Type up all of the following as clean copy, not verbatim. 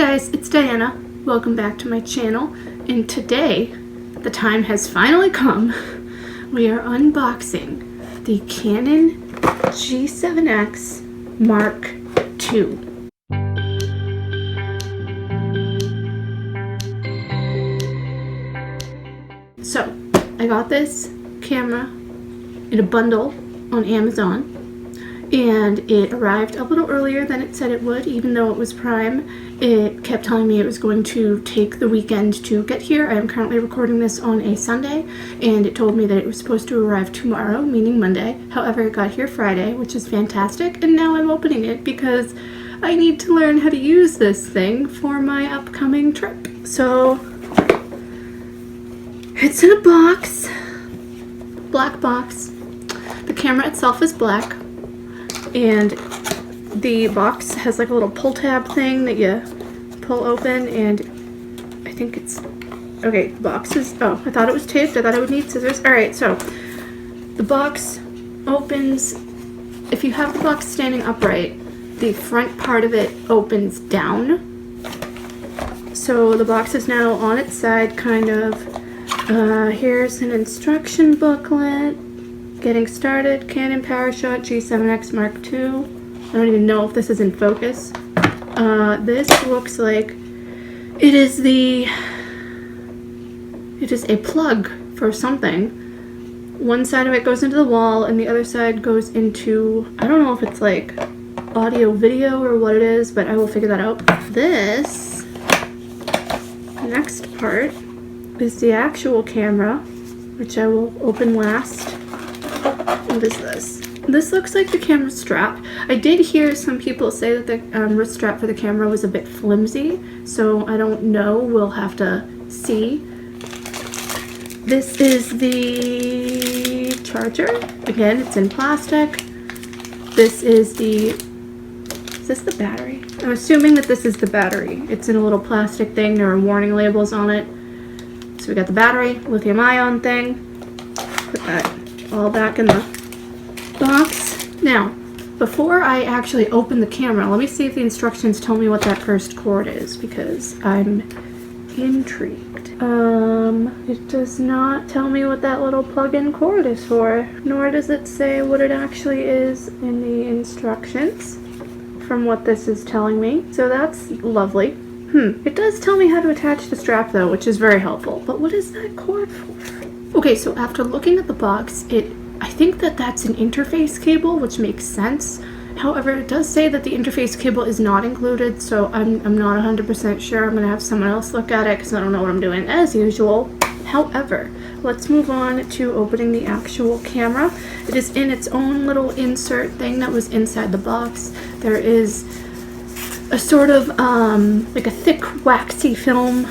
guys, it's Diana. Welcome back to my channel, and today the time has finally come. We are unboxing the Canon G7X Mark II. So, I got this camera in a bundle on Amazon, and it arrived a little earlier than it said it would, even though it was Prime. It kept telling me it was going to take the weekend to get here. I am currently recording this on a Sunday, and it told me that it was supposed to arrive tomorrow, meaning Monday. However, it got here Friday, which is fantastic, and now I'm opening it because I need to learn how to use this thing for my upcoming trip. So, it's in a box, black box. The camera itself is black, and the box has like a little pull tab thing that you pull open, and I think it's, okay, the box is, oh, I thought it was taped. I thought I would need scissors. Alright, so the box opens. If you have the box standing upright, the front part of it opens down. So the box is now on its side, kind of. Here's an instruction booklet. Getting started, Canon PowerShot G7X Mark II. I don't even know if this is in focus. This looks like it is a plug for something. One side of it goes into the wall and the other side goes into, I don't know if it's like audio video or what it is, but I will figure that out. This next part is the actual camera, which I will open last. What is this? This looks like the camera strap. I did hear some people say that the wrist strap for the camera was a bit flimsy, so I don't know. We'll have to see. This is the charger. Again, it's in plastic. This is this the battery? I'm assuming that this is the battery. It's in a little plastic thing. There are warning labels on it. So we got the battery, lithium-ion thing. Put that all back in the box. Now, before I actually open the camera, let me see if the instructions tell me what that first cord is, because I'm intrigued. It does not tell me what that little plug-in cord is for, nor does it say what it actually is in the instructions, from what this is telling me. So that's lovely. It does tell me how to attach the strap though, which is very helpful. But what is that cord for? Okay, so after looking at the box, I think that that's an interface cable, which makes sense. However, it does say that the interface cable is not included, so I'm not 100% sure. I'm going to have someone else look at it because I don't know what I'm doing as usual. However, let's move on to opening the actual camera. It is in its own little insert thing that was inside the box. There is a sort of like a thick waxy film,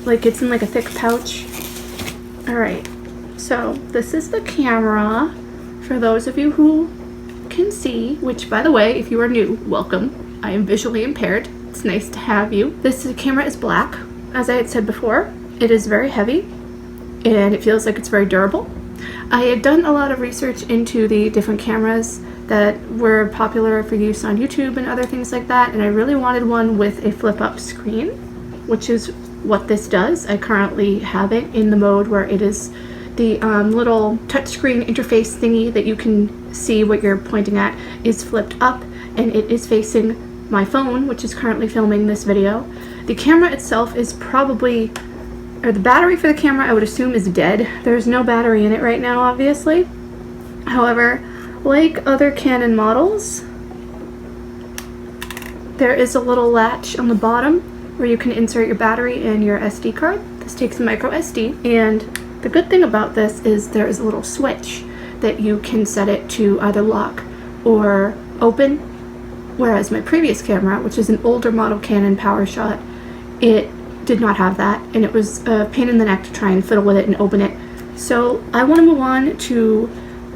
like it's in like a thick pouch. Alright, so this is the camera for those of you who can see, which by the way, if you are new, welcome. I am visually impaired. It's nice to have you. This camera is black. As I had said before, it is very heavy and it feels like it's very durable. I had done a lot of research into the different cameras that were popular for use on YouTube and other things like that, and I really wanted one with a flip-up screen, which is what this does. I currently have it in the mode where it is the little touchscreen interface thingy that you can see what you're pointing at is flipped up, and it is facing my phone, which is currently filming this video. The camera itself is probably, or the battery for the camera I would assume is dead. There's no battery in it right now, obviously. However, like other Canon models, there is a little latch on the bottom where you can insert your battery and your SD card. This takes a micro SD, and the good thing about this is there is a little switch that you can set it to either lock or open, whereas my previous camera, which is an older model Canon PowerShot, it did not have that, and it was a pain in the neck to try and fiddle with it and open it. So I want to move on to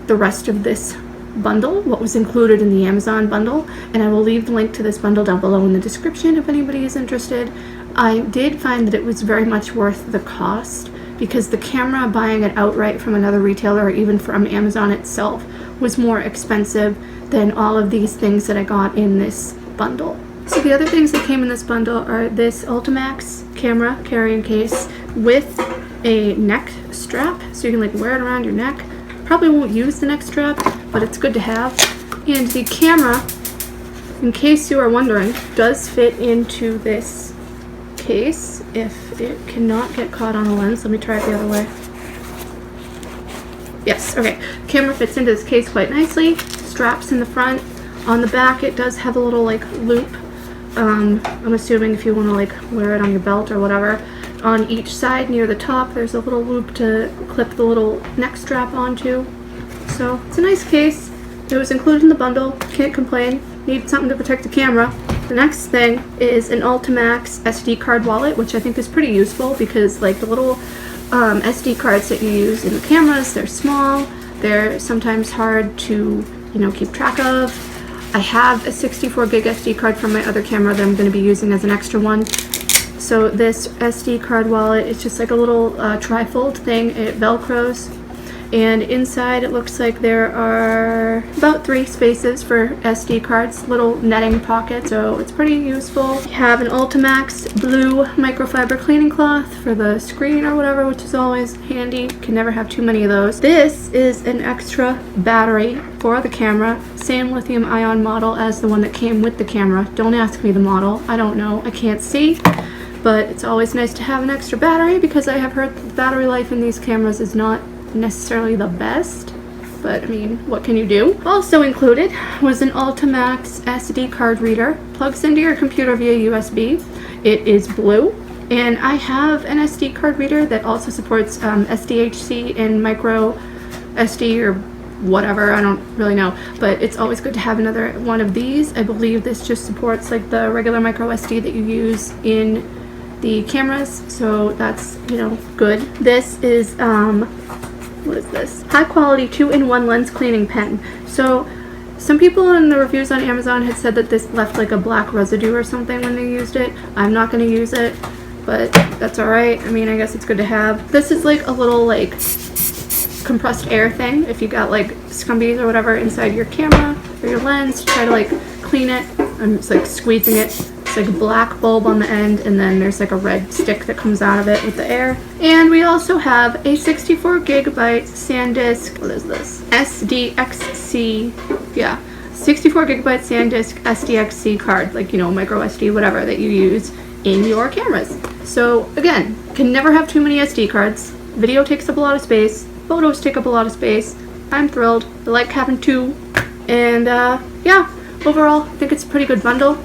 the rest of this bundle, what was included in the Amazon bundle, and I will leave the link to this bundle down below in the description if anybody is interested. I did find that it was very much worth the cost, because the camera, buying it outright from another retailer or even from Amazon itself, was more expensive than all of these things that I got in this bundle. So the other things that came in this bundle are this Ultimax camera carrying case with a neck strap, so you can like wear it around your neck. Probably won't use the neck strap, but it's good to have. And the camera, in case you are wondering, does fit into this case if it cannot get caught on the lens. Let me try it the other way. Yes, okay. The camera fits into this case quite nicely. Straps in the front. On the back it does have a little like loop. I'm assuming if you want to like wear it on your belt or whatever. On each side near the top there's a little loop to clip the little neck strap onto. So it's a nice case. It was included in the bundle. Can't complain. Need something to protect the camera. The next thing is an Ultimax SD card wallet, which I think is pretty useful because like the little SD cards that you use in the cameras, they're small. They're sometimes hard to, you know, keep track of. I have a 64 gig SD card from my other camera that I'm going to be using as an extra one. So this SD card wallet is just like a little trifold thing. It velcros, and inside it looks like there are about 3 spaces for SD cards, little netting pocket, so it's pretty useful. You have an Ultimax blue microfiber cleaning cloth for the screen or whatever, which is always handy. Can never have too many of those. This is an extra battery for the camera, same lithium ion model as the one that came with the camera. Don't ask me the model, I don't know, I can't see. But it's always nice to have an extra battery because I have heard that the battery life in these cameras is not necessarily the best, but I mean, what can you do? Also included was an Ultimax SD card reader. Plugs into your computer via USB. It is blue, and I have an SD card reader that also supports SDHC and micro SD or whatever, I don't really know, but it's always good to have another one of these. I believe this just supports like the regular micro SD that you use in the cameras, so that's, you know, good. This is what is this? High quality 2-in-1 lens cleaning pen. So some people in the reviews on Amazon had said that this left like a black residue or something when they used it. I'm not going to use it, but that's alright. I mean, I guess it's good to have. This is like a little like compressed air thing if you got like scumbies or whatever inside your camera or your lens to try to like clean it. I'm just like squeezing it. It's like a black bulb on the end, and then there's like a red stick that comes out of it with the air. And we also have a 64 gigabyte SanDisk, what is this? SDXC, yeah, 64 gigabyte SanDisk SDXC card, like, you know, micro SD, whatever, that you use in your cameras. So again, can never have too many SD cards. Video takes up a lot of space. Photos take up a lot of space. I'm thrilled. I like having 2. And yeah, overall, I think it's a pretty good bundle.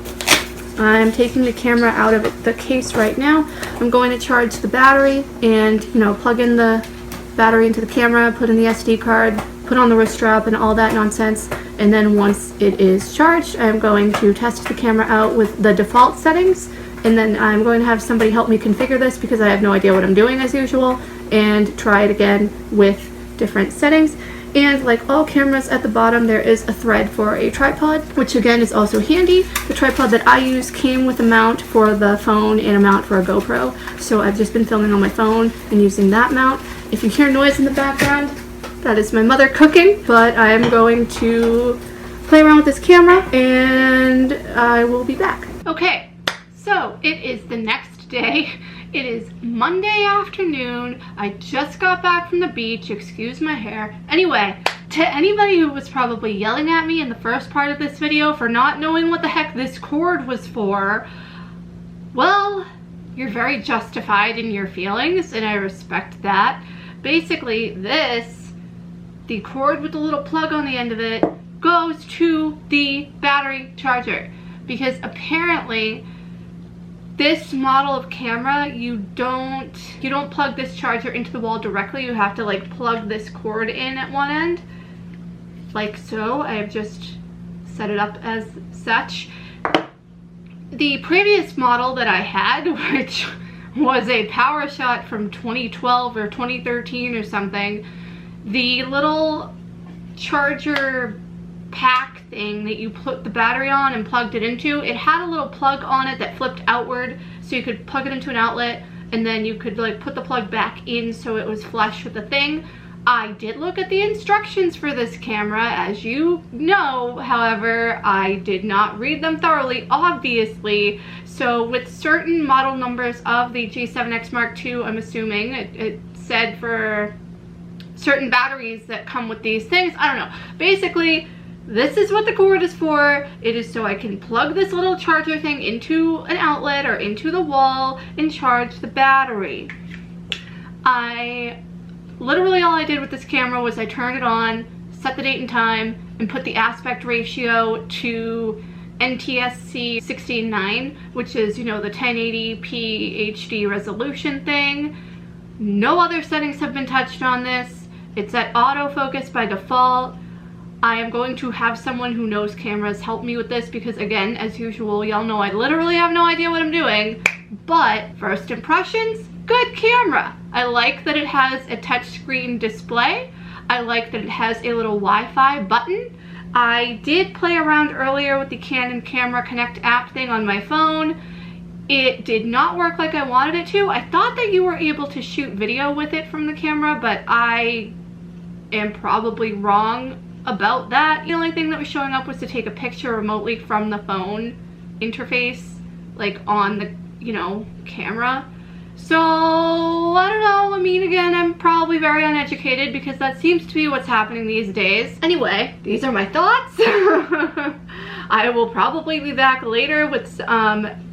I'm taking the camera out of the case right now. I'm going to charge the battery and, you know, plug in the battery into the camera, put in the SD card, put on the wrist strap and all that nonsense. And then once it is charged, I'm going to test the camera out with the default settings. And then I'm going to have somebody help me configure this because I have no idea what I'm doing as usual, and try it again with different settings. And like all cameras, at the bottom there is a thread for a tripod, which again is also handy. The tripod that I use came with a mount for the phone and a mount for a GoPro, so I've just been filming on my phone and using that mount. If you hear noise in the background, that is my mother cooking, but I am going to play around with this camera and I will be back. Okay, so it is the next day. It is Monday afternoon. I just got back from the beach. Excuse my hair. Anyway, to anybody who was probably yelling at me in the first part of this video for not knowing what the heck this cord was for, well, you're very justified in your feelings, and I respect that. Basically, the cord with the little plug on the end of it, goes to the battery charger, because apparently this model of camera, you don't plug this charger into the wall directly. You have to like plug this cord in at one end, like so. I have just set it up as such. The previous model that I had, which was a PowerShot from 2012 or 2013 or something, the little charger pack thing that you put the battery on and plugged it into, it had a little plug on it that flipped outward, so you could plug it into an outlet and then you could like put the plug back in so it was flush with the thing. I did look at the instructions for this camera, as you know, however, I did not read them thoroughly, obviously. So with certain model numbers of the G7X Mark II, I'm assuming it said for certain batteries that come with these things, I don't know. Basically, this is what the cord is for. It is so I can plug this little charger thing into an outlet or into the wall and charge the battery. Literally all I did with this camera was I turned it on, set the date and time, and put the aspect ratio to NTSC 16:9, which is, you know, the 1080p HD resolution thing. No other settings have been touched on this. It's at autofocus by default. I am going to have someone who knows cameras help me with this because, again, as usual, y'all know I literally have no idea what I'm doing. But first impressions, good camera. I like that it has a touchscreen display. I like that it has a little Wi-Fi button. I did play around earlier with the Canon Camera Connect app thing on my phone. It did not work like I wanted it to. I thought that you were able to shoot video with it from the camera, but I am probably wrong about that. The only thing that was showing up was to take a picture remotely from the phone interface, like on the, you know, camera. So, I don't know, I mean, again, I'm probably very uneducated because that seems to be what's happening these days. Anyway, these are my thoughts. I will probably be back later with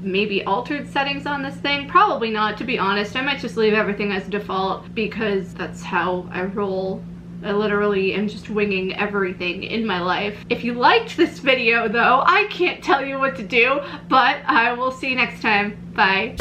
maybe altered settings on this thing. Probably not, to be honest. I might just leave everything as default because that's how I roll. I literally am just winging everything in my life. If you liked this video, though, I can't tell you what to do, but I will see you next time. Bye.